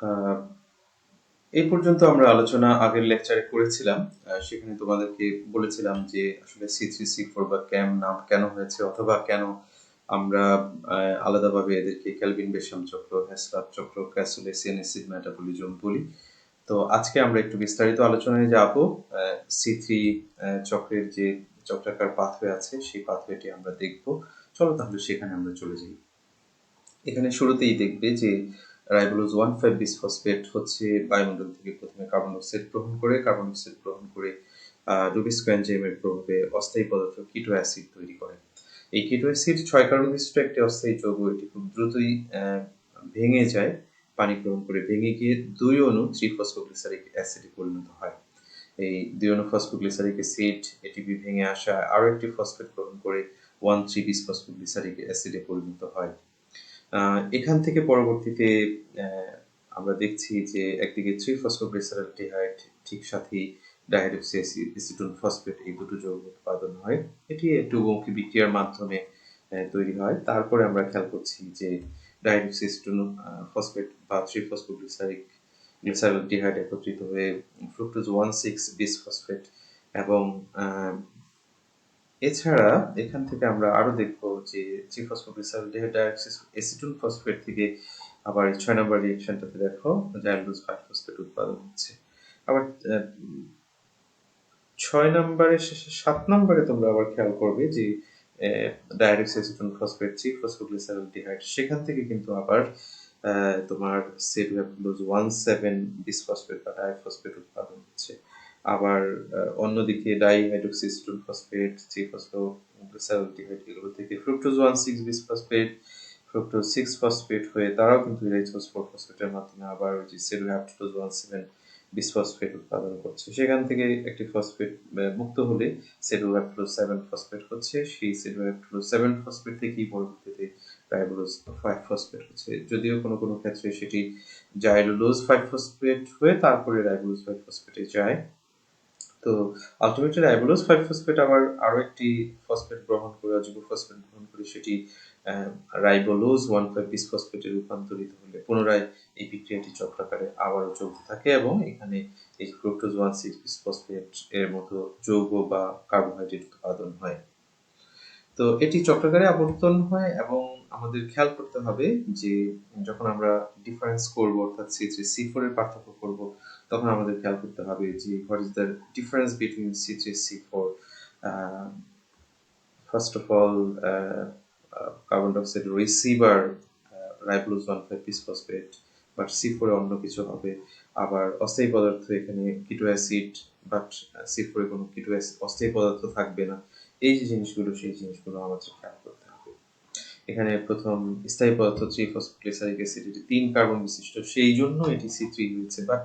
আহ, এই পর্যন্ত আমরা আলোচনা আগের লেকচারে করেছিলাম। সেখানে তোমাদেরকে বলেছিলাম যে আসলে C3C4 বা ক্যাম নাম কেন হয়েছে, অথবা কেন আমরা আলাদাভাবে এদেরকে কেলভিন বেশাম চক্র, হেসলার চক্র, ক্যাসুলেসিয়ান অ্যাসিড মেটাবলিজম বলি। তো আজকে আমরা একটু বিস্তারিত আলোচনায় যাব। C3 চক্রের যে চক্রাকার পাথওয়ে আছে সেই পাথওয়েটি আমরা দেখব। চলো তাহলে সেখানে আমরা চলে যাই। এখানে শুরুতেই দেখবে যে রাইবোলোজ 1,5 বিসফসফেট হচ্ছে বায়ুমণ্ডল থেকে প্রথমে কার্বন ডাই অক্সাইড গ্রহণ করে রুবিস্কো এনজাইমের প্রভাবে অস্থায়ী পদার্থ কিটো অ্যাসিড তৈরি করে। এই কিটো অ্যাসিড 6 কার্বন বিশিষ্ট একটি অস্থায়ী যৌগ। এটি খুব দ্রুতই ভেঙে যায়, পানি গ্রহণ করে ভেঙে গিয়ে 2 অণু 3-ফসফোগ্লিসারিক অ্যাসিডে পরিণত হয়। এই 2 অণু ফসফোগ্লিসারিক অ্যাসিড এটিপি ভেঙে আসা আরো একটি ফসফেট গ্রহণ করে 1,3-বিসফসফোগ্লিসারিক অ্যাসিডে পরিণত হয়। এখান থেকে পরবর্তীতে আমরা দেখছি যে একদিকে 3-ফসফোগ্লিসারালডিহাইড, ঠিক সাথেই ডাইহাইড্রক্সি এসিটোন ফসফেট, এই দুটো যৌগ উৎপাদন হয়। এটি একটি বহুমুখী বিক্রিয়ার মাধ্যমে তৈরি হয়। তারপরে আমরা খেয়াল করছি যে ডাইহাইড্রক্সি এসিটোন ফসফেট বা 3-ফসফোগ্লিসারালডিহাইড একত্রিত হয়ে ফ্রুক্টোজ 1,6-বিসফসফেট এবং এছাড়া এখান থেকে আমরা আরো দেখব যে 3-ফসফোগ্লিসারালডিহাইড এসিটোন ফসফেট থেকে আবার 6 নম্বর রিঅ্যাকশনটাতে দেখো জাইলোজ 5 ফসফেট উৎপাদন হচ্ছে। আবার 6 নম্বরের শেষে 7 নম্বরে তোমরা আবার খেয়াল করবে যে ডাইরেক্ট এসিটোন ফসফেট 3-ফসফোগ্লিসারালডিহাইড, সেখান থেকে কিন্তু আবার তোমার সেলুলোজ 1,7-বিসফসফেট বা ডাইফসফেট উৎপাদন হচ্ছে। আবার অন্যদিকে ডাইহাইড্রক্সি এসিটোন ফসফেট, 3-ফসফোগ্লিসারালডিহাইড, এগুলো থেকে ফ্রুক্টোজ 1,6-বিসফসফেট, ফ্রুক্টোজ 6-ফসফেট হয়ে তারাও কিন্তু ইরাইথোজ 4-ফসফেটের মাধ্যমে আবার যে সেলুলোজ 1,7-বিসফসফেট উৎপাদন করছে। সেখান থেকে একটি ফসফেট মুক্ত হলে সেলুলোজ 7-ফসফেট হচ্ছে। সেই সেলুলোজ 7-ফসফেট থেকেই পরবর্তীতে রাইবোলোজ 5-ফসফেট হচ্ছে, যদিও কোনো কোনো ক্ষেত্রে সেটি জাইলোলোজ 5-ফসফেট হয়ে তারপরে রাইবোলোজ 5-ফসফেটে যায়। তো আলটিমেটলি রাইবোলোজ 5-ফসফেট আবার আরো একটি ফসফেট গ্রহণ করে, অযৌগ ফসফেট গ্রহণ করে সেটি রাইবোলোজ 1,5-বিসফসফেটে রূপান্তরিত হলে পুনরায় এই বিক্রিয়াটি চক্রাকারে আবারও চলতে থাকে এবং এখানে এই ফ্রুক্টোজ 1,6-বিসফসফেট এর মতো যৌগ বা কার্বোহাইড্রেট উৎপাদন হয়। তো এটি চক্রাকারে আবর্তন হয় এবং আমাদের খেয়াল করতে হবে যে যখন আমরা ডিফারেন্স করব, অর্থাৎ C3C4 এর পার্থক্য করব, তখন আমাদের খেয়াল করতে হবে যে what is the difference between C3C4। First of all, carbon dioxide receiver ribulose 1,5-বিসফসফেট, বাট C4 এ অন্য কিছু হবে। আবার অস্থায়ী পদার্থ এখানে কিটো অ্যাসিড, বাট C4 এ কোনো কিটো অ্যাসিড অস্থায়ী পদার্থ থাকবে না। এই যে জিনিসগুলো, সেই জিনিসগুলো আমাদের খেয়াল করতে হবে। এখানে প্রথম স্থায়ী পদার্থ 3-ফসফোগ্লিসারিক অ্যাসিড, এটি 3 কার্বন বিশিষ্ট, সেই জন্য এটি C3 হয়েছে। বাট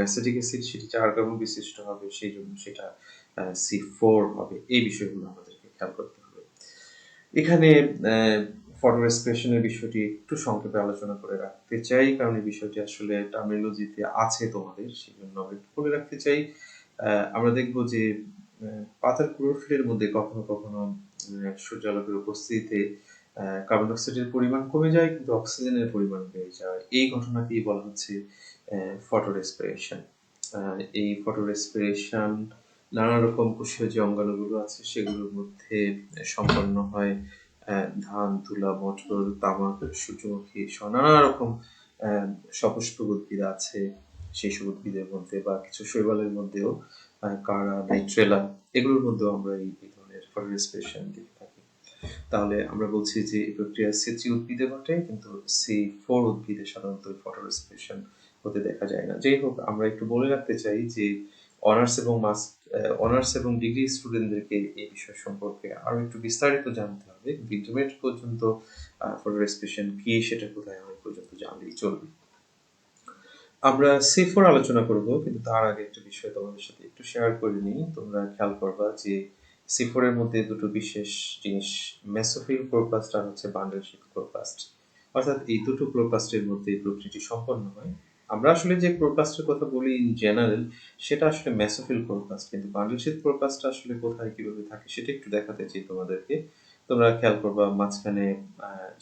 অ্যাসিটিক অ্যাসিড সেটি 4 কার্বন বিশিষ্ট হবে, সেই জন্য সেটা C4 হবে। এই বিষয়গুলো আমাদেরকে খেয়াল করতে হবে। এখানে ফটো রেসপিরেশনের বিষয়টি একটু সংক্ষেপে আলোচনা করে রাখতে চাই, কারণ এই বিষয়টি আসলে টার্মিনোলজিতে আছে তোমাদের, সেই জন্য একটু বলে রাখতে চাই। আমরা দেখব যে পাতার ক্লোরোফিলের মধ্যে কখনো কখনো সূর্যালোকের উপস্থিতিতে কার্বন ডাই অক্সাইডের পরিমাণ কমে যায় কিন্তু অক্সিজেনের পরিমাণ বেড়ে যায়। এই ঘটনাকেই বলা হচ্ছে ফটো রেসপিরেশন। এই ফটো রেসপিরেশন নানা রকম কোষীয় যে অঙ্গাণুগুলো আছে সেগুলোর মধ্যে সম্পন্ন হয়। ধান, তুলা, মটর, তামাক, সূর্যমুখী সহ নানা রকম সপুষ্পক উদ্ভিদ আছে। সেই সব উদ্ভিদের মধ্যে বা কিছু শৈবালের মধ্যেও কারা, নাইট্রেলা, এগুলোর মধ্যেও আমরা এই ধরনের ফটো রেসপিরেশন দেখে থাকি। তাহলে আমরা বলছি যে এই প্রক্রিয়া C3 উদ্ভিদে ঘটে, কিন্তু C4 উদ্ভিদে সাধারণত ফটো রেসপিরেশন হতে দেখা যায় না। যাই হোক, আমরা একটু বলে রাখতে চাই যে অনার্স এবং ডিগ্রি স্টুডেন্টদেরকে এই বিষয় সম্পর্কে আরো একটু বিস্তারিত জানতে হবে। ইন্টারমিডিয়েট পর্যন্ত ফটো রেসপিরেশন কি, সেটা কোথায় হয় পর্যন্ত জানলেই চলবে। আমরা C4 আলোচনা করব, কিন্তু তার আগে একটা বিষয় তোমাদের সাথে একটু শেয়ার করে নিই। তোমরা খেয়াল করবা যে C4 এর মধ্যে দুটো বিশেষ জিনিস, মেসোফিল ক্লোরোপ্লাস্ট আর হচ্ছে বান্ডেল শীট ক্লোরোপ্লাস্ট। অর্থাৎ এই দুটো ক্লোরোপ্লাস্টের মধ্যে প্রক্রিয়াটি সম্পন্ন হয়। আমরা আসলে যে ক্লোরোপ্লাস্টের কথা বলি ইন জেনারেল, সেটা আসলে মেসোফিল ক্লোরোপ্লাস্ট, কিন্তু বান্ডেল শীট ক্লোরোপ্লাস্ট আসলে কোথায় কিভাবে থাকে সেটা একটু দেখাতে চাই তোমাদেরকে। তোমরা খেয়াল করবা মাঝখানে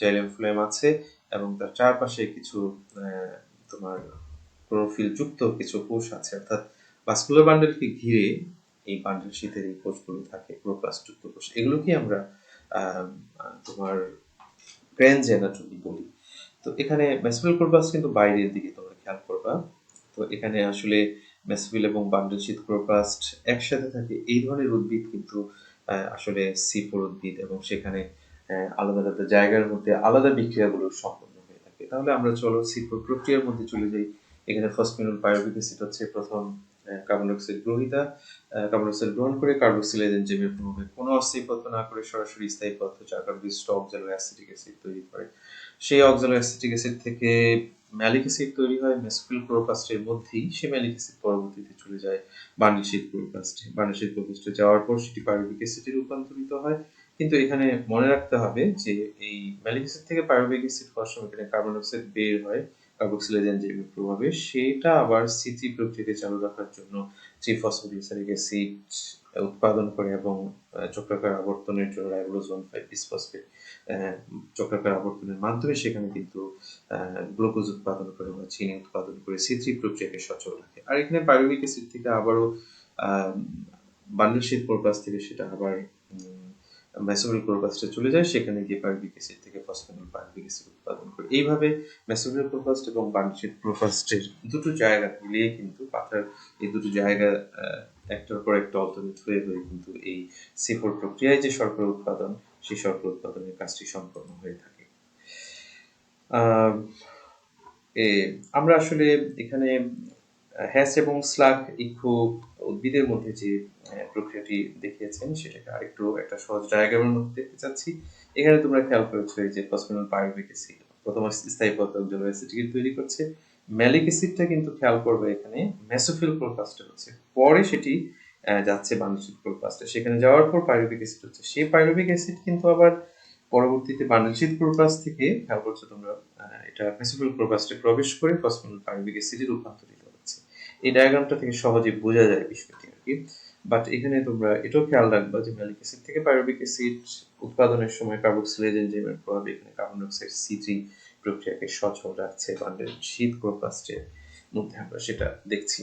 জাইলেম ফ্লোয়েম আছে এবং তার চারপাশে কিছু তোমার ক্লোরোফিল যুক্ত কিছু কোষ আছে, অর্থাৎ ভাস্কুলার বান্ডেলকে ঘিরে এই বান্ডেল শীতের এই কোষগুলো থাকে, ক্লোরোপ্লাস্ট যুক্ত কোষ। এগুলোকে আমরা তোমার গ্রেনজ অ্যানাটমি বলি। তো এখানে মেসোফিল ক্লোরোপ্লাস্ট কিন্তু বাইরের দিকে তোমরা খেয়াল করবা। তো এখানে আসলে মেসোফিল এবং বান্ডেল শীত ক্লোরোপ্লাস্ট একসাথে থাকে। এই ধরনের উদ্ভিদ কিন্তু আসলে C4 উদ্ভিদ, এবং সেখানে আলাদা আলাদা জায়গার মধ্যে আলাদা বিক্রিয়াগুলো সম্পন্ন হয়ে থাকে। তাহলে আমরা চলো C4 প্রক্রিয়ার মধ্যে চলে যাই। এখানে ফসফেনুল পাইরুভিক অ্যাসিড হচ্ছে প্রথম কার্বন ডাইঅক্সাইড গ্রহীতা। কার্বন ডাইঅক্সাইড গ্রহণ করে কার্বক্সিলেজ এনজাইমের প্রভাবে কোনো অস্থায়ী পদার্থ না করে সরাসরি স্থায়ী পদার্থ যা কার্বন বিশিষ্ট অক্সালো অ্যাসিটিক অ্যাসিড তৈরি করে। সেই অক্সালো অ্যাসিটিক অ্যাসিড থেকে ম্যালিক অ্যাসিড তৈরি হয় মেসোফিল ক্লোরোপ্লাস্টের মধ্যেই। সেই ম্যালিক অ্যাসিড পরবর্তীতে চলে যায় বান্ডেল শীট ক্লোরোপ্লাস্টে। বান্ডেল শীট ক্লোরোপ্লাস্টে যাওয়ার পর সেটি পাইরুভিক অ্যাসিডে রূপান্তরিত হয়। কিন্তু এখানে মনে রাখতে হবে যে এই ম্যালিক অ্যাসিড থেকে পাইরুভিক অ্যাসিড হওয়ার সময় এখানে কার্বন ডাইঅক্সাইড বের হয় কার্বক্সিলেজ এনজাইমের প্রভাবে। সেটা আবার C3 প্রক্রিয়াকে চালু রাখার জন্য 3-ফসফোগ্লিসারিক অ্যাসিড উৎপাদন করে এবং চক্রাকার আবর্তনের জন্য রাইবোলোজ 1,5-বিসফসফেট চক্রাকার আবর্তনের মাধ্যমে সেখানে কিন্তু গ্লুকোজ উৎপাদন করে বা চিনি উৎপাদন করে C3 প্রক্রিয়াকে সচল রাখে। আর এখানে পাইরুভিক অ্যাসিড থেকে আবারও বান্ডেল শীট ক্লোরোপ্লাস্ট থেকে সেটা আবার মেসোফিল ক্লোরোপ্লাস্টে চলে যায়, সেখানে গিয়ে পাইরুভিক অ্যাসিড থেকে ফসফেনুল পাইরুভিক অ্যাসিড উৎপাদন করে। এইভাবে মেসোফিল ক্লোরোপ্লাস্ট এবং বান্ডেল শীট ক্লোরোপ্লাস্টের দুটো জায়গা মিলিয়ে কিন্তু পাতার এই দুটো জায়গা একটার পর একটা অল্টারনেট হয়ে হয়ে কিন্তু এই C4 প্রক্রিয়ায় যে শর্করা উৎপাদন, সেই শর্করা উৎপাদনের কাজটি সম্পন্ন হয়ে থাকে। আমরা আসলে এখানে হ্যাস এবং স্লাগ ইক্ষু উদ্ভিদের মধ্যে যে প্রক্রিয়াটি দেখিয়েছেন সেটাকে আরেকটু একটা সহজ ডায়াগ্রামের মধ্যে দেখতে চাচ্ছি। এখানে তোমরা খেয়াল করেছো যে ফসফেনুল পাইরুভিক অ্যাসিড প্রথম স্থায়ী পদার্থ অক্সালো অ্যাসিটিক তৈরি করছে। ম্যালিক অ্যাসিডটা কিন্তু খেয়াল করবে এখানে মেসোফিল ক্লোরোপ্লাস্টে হচ্ছে, পরে সেটি যাচ্ছে বান্ডেল শীট ক্লোরোপ্লাস্টে। সেখানে যাওয়ার পর পাইরুভিক অ্যাসিড হচ্ছে। সেই পাইরুভিক অ্যাসিড কিন্তু আবার পরবর্তীতে বান্ডেল শীট ক্লোরোপ্লাস্ট থেকে খেয়াল করছো তোমরা এটা মেসোফিল ক্লোরোপ্লাস্টে প্রবেশ করে ফসফেনুল পাইরুভিক অ্যাসিডে রূপান্তরিত হচ্ছে। এই ডায়াগ্রামটা থেকে সহজে বোঝা যায় বিষয়টি আর কি। বাট এখানে তোমরা এটাও খেয়াল রাখবা যে ম্যালিক অ্যাসিড থেকে পাইরুভিক অ্যাসিড উৎপাদনের সময় কার্বক্সিলেজ এনজাইমের প্রভাবে এখানে কার্বন ডাইঅক্সাইড C3 প্রক্রিয়াকে সচল রাখছে বান্ডেল শীট ক্লোরোপ্লাস্টের মধ্যে, আমরা সেটা দেখছি।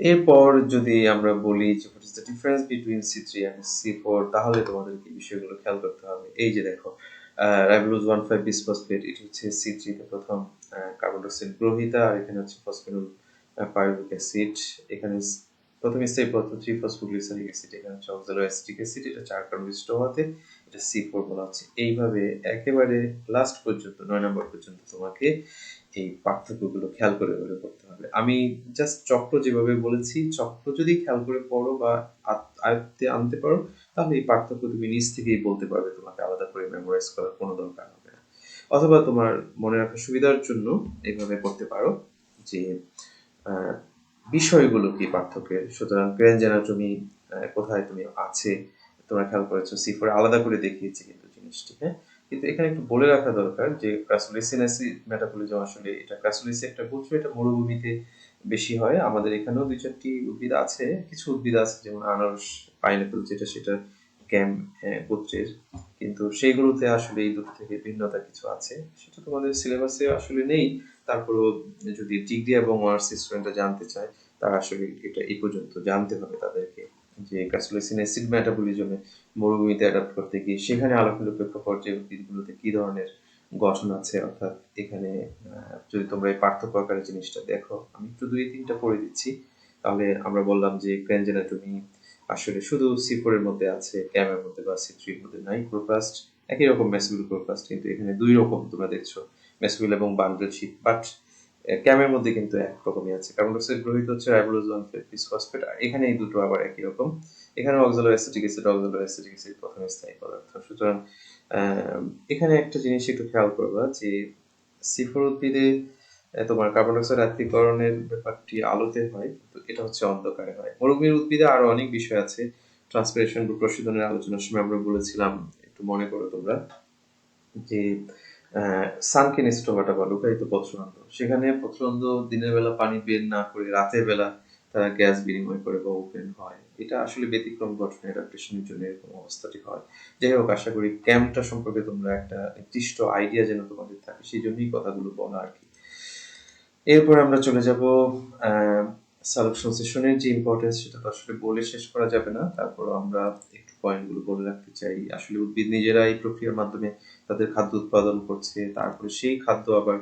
এরপর যদি আমরা বলি যে what is the difference between C3 and C4, তাহলে তোমাদেরকে বিষয়গুলো খেয়াল করতে হবে। এই যে দেখো রাইবোলোজ 1,5-বিসফসফেট, এটি হচ্ছে C3 তে প্রথম কার্বন ডাইঅক্সাইড গ্রহীতা, আর এখানে হচ্ছে ফসফেনুল পাইরুভিক অ্যাসিড। এখানে প্রথম স্থায়ী পদার্থ 3-ফসফোগ্লিসারিক অ্যাসিড, এখানে হচ্ছে অক্সালো অ্যাসিটিক অ্যাসিড, এটা 4 কার্বন বিশিষ্ট হওয়াতে এটা C4 বলা হচ্ছে। এইভাবে একেবারে লাস্ট পর্যন্ত 9 নম্বর পর্যন্ত তোমাকে এই পার্থক্যগুলো খেয়াল করে করে করতে হবে। আমি জাস্ট চক্র যেভাবে বলেছি, চক্র যদি খেয়াল করে পড়ো বা আয়ত্তে আনতে পারো, তাহলে এই পার্থক্য তুমি নিজ থেকেই বলতে পারবে, তোমাকে আলাদা করে মেমোরাইজ করার কোনো দরকার হবে না। অথবা তোমার মনে রাখার সুবিধার জন্য এইভাবে করতে পারো যে বিষয়গুলো কি পার্থক্যের। সুতরাং গ্রেনজ অ্যানাটমি কোথায় তুমি আছে তোমরা খেয়াল করেছো, C4 আলাদা করে দেখিয়েছি কিন্তু জিনিসটি, হ্যাঁ। কিন্তু এখানে একটু বলে রাখা দরকার যে ক্রাসুলিসিনাসি মেটাবলিজম আসলে এটা ক্রাসুলিসি একটা গোত্র, এটা মরুভূমিতে বেশি হয়। আমাদের এখানেও 2-4টি উদ্ভিদ আছে, কিছু উদ্ভিদ আছে যেমন আনারস, পাইনাপল যেটা সেটা ক্যাম গোত্রের, কিন্তু সেইগুলোতে আসলে এই দুটো থেকে ভিন্নতা কিছু আছে, সেটা তোমাদের সিলেবাসে আসলে নেই। তারপরেও যদি ডিগ্রি এবং অনার্স স্টুডেন্টরা জানতে চায়, তারা আসলে এটা এই পর্যন্ত জানতে হবে তাদেরকে যে ক্রাসুলিসিন অ্যাসিড মেটাবলিজমে মরুভূমিতে অ্যাডাপ্ট করতে গিয়ে সেখানে আলোকিত প্রেক্ষাপট যে উদ্ভিদগুলোতে কি ধরনের গঠন আছে। অর্থাৎ এখানে যদি তোমরা এই পার্থক্য আকারে জিনিসটা দেখো, আমি একটু 2-3টা পড়ে দিচ্ছি। তাহলে আমরা বললাম যে গ্রেনজ অ্যানাটমি আসলে শুধু C4 এর মধ্যে আছে, ক্যামের মধ্যে বা C3 এর মধ্যে নাই। ক্লোরোপ্লাস্ট একই রকম মেসোফিল ক্লোরোপ্লাস্ট, কিন্তু এখানে দুই রকম তোমরা দেখছো, মেসোফিল এবং বান্ডেল শীট। বাট ক্যামের মধ্যে কিন্তু একরকমই আছে। কার্বন ডাইঅক্সাইড গ্রহীত হচ্ছে রাইবোলোজ 1,5-বিসফসফেট, আর এখানে এই দুটো আবার একই রকম। এখানে অক্সালো অ্যাসিটিক অ্যাসিড প্রথম স্থায়ী পদার্থ। সুতরাং এখানে একটা জিনিস একটু খেয়াল করবা যে C4 উদ্ভিদে তোমার কার্বন ডাইঅক্সাইড আত্তীকরণের ব্যাপারটি আলোতে হয়, তো এটা হচ্ছে অন্ধকারে হয়। মরুভূমির উদ্ভিদে আরো অনেক বিষয় আছে। ট্রান্সপিরেশন বা প্রশোধনের আলোচনার সময় আমরা বলেছিলাম, একটু মনে করো তোমরা, যে সানকিন স্টোমাটা বা লুকায়িত পত্ররন্ধ্র, সেখানে পত্ররন্ধ্র দিনের বেলা পানি বের না করে রাতের বেলা তারা গ্যাস বিনিময় করে বা ওপেন হয়। এটা আসলে ব্যতিক্রম ঘটনা, অ্যাডাপ্টেশনের জন্য এরকম অবস্থাটি হয়। যাই হোক, আশা করি ক্যাম্পটা সম্পর্কে তোমরা একটা নির্দিষ্ট আইডিয়া যেন তোমাদের থাকে, সেই জন্যই কথাগুলো বলা আর কি। এরপর আমরা চলে যাব সালোকসংশ্লেষণের সেশনের যে ইম্পর্টেন্স, সেটা তো আসলে বলে শেষ করা যাবে না। তারপর আমরা একটু পয়েন্টগুলো বলে রাখতে চাই। আসলে উদ্ভিদ নিজেরা এই প্রক্রিয়ার মাধ্যমে তাদের খাদ্য উৎপাদন করছে, তারপরে সেই খাদ্য আবার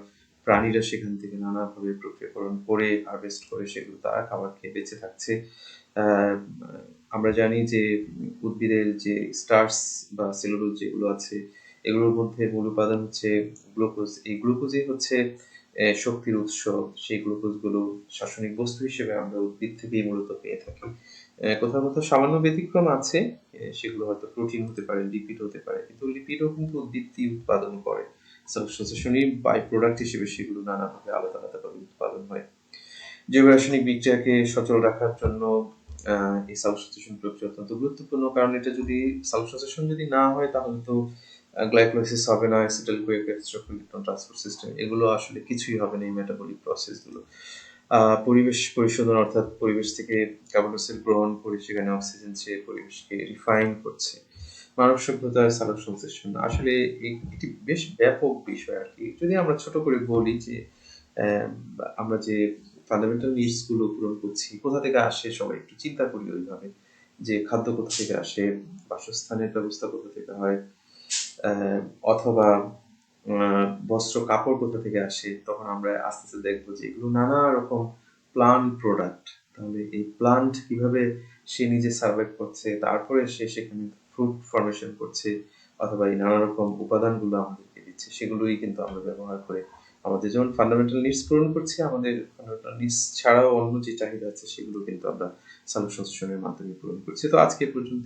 প্রাণীরা সেখান থেকে নানাভাবে প্রক্রিয়াকরণ করে হারভেস্ট করে সেগুলো তারা খাবার খেয়ে বেঁচে থাকছে। আহ, আমরা জানি যে উদ্ভিদের যে স্টার্চ বা সেলুলোজ যেগুলো আছে, এগুলোর মধ্যে মূল উপাদান হচ্ছে গ্লুকোজ। এই গ্লুকোজই হচ্ছে শক্তির উৎস। সেই গ্লুকোজগুলো রাসায়নিক বস্তু হিসেবে আমরা উদ্ভিদ থেকেই মূলত পেয়ে থাকি। কোথাও কোথাও সামান্য ব্যতিক্রম আছে, সেগুলো হয়তো প্রোটিন হতে পারে, লিপিড হতে পারে, কিন্তু লিপিডও কিন্তু উদ্ভিদই উৎপাদন করে। সাবস্টেশনই বাই প্রোডাক্ট হিসেবে সেগুলো নানাভাবে আলাদা আলাদাভাবে উৎপাদন হয়। জৈব রাসায়নিক বিক্রিয়াকে সচল রাখার জন্য এই সাবস্টেশন প্রক্রিয়া অত্যন্ত গুরুত্বপূর্ণ। কারণ এটা যদি সাবস্টেশন যদি না হয়, তাহলে তো গ্লাইকোলাইসিস হবে না, acetyl quake electron transfer system, এগুলো আসলে কিছুই হবে না, এই মেটাবলিক প্রসেসগুলো। পরিবেশ পরিশোধন, অর্থাৎ পরিবেশ থেকে কার্বন ডাই অক্সাইড গ্রহণ করে সেখানে অক্সিজেন চেয়ে পরিবেশকে রিফাইন করছে। মানব সভ্যতার সালোকসংশ্লেষণ আসলে এটি বেশ ব্যাপক বিষয় আর কি। যদি আমরা ছোট করে বলি যে আমরা যে ফান্ডামেন্টাল নিডস গুলো পূরণ করছি, কোথা থেকে আসে সবাই একটু চিন্তা করি ওইভাবে, যে খাদ্য কোথা থেকে আসে, বাসস্থানের ব্যবস্থা কোথা থেকে হয়, অথবা বস্ত্র কাপড় কোথা থেকে আসে, তখন আমরা আস্তে আস্তে দেখবো যে এগুলো নানা রকম প্লান্ট প্রোডাক্ট। তাহলে এই প্লান্ট কিভাবে সে নিজে সার্ভাইভ করছে, তারপরে সে সেখানে ফ্রুট ফর্মেশন করছে, অথবা এই নানা রকম উপাদানগুলো আমাদেরকে দিচ্ছে, সেগুলোই কিন্তু আমরা ব্যবহার করে আমাদের যেমন ফান্ডামেন্টাল নিডস পূরণ করছি, আমাদের ফান্ডামেন্টাল নিডস ছাড়াও অন্য যে চাহিদা আছে সেগুলো কিন্তু আমরা সালোকসংশ্লেষণের মাধ্যমে পূরণ করছি। তো আজকে পর্যন্ত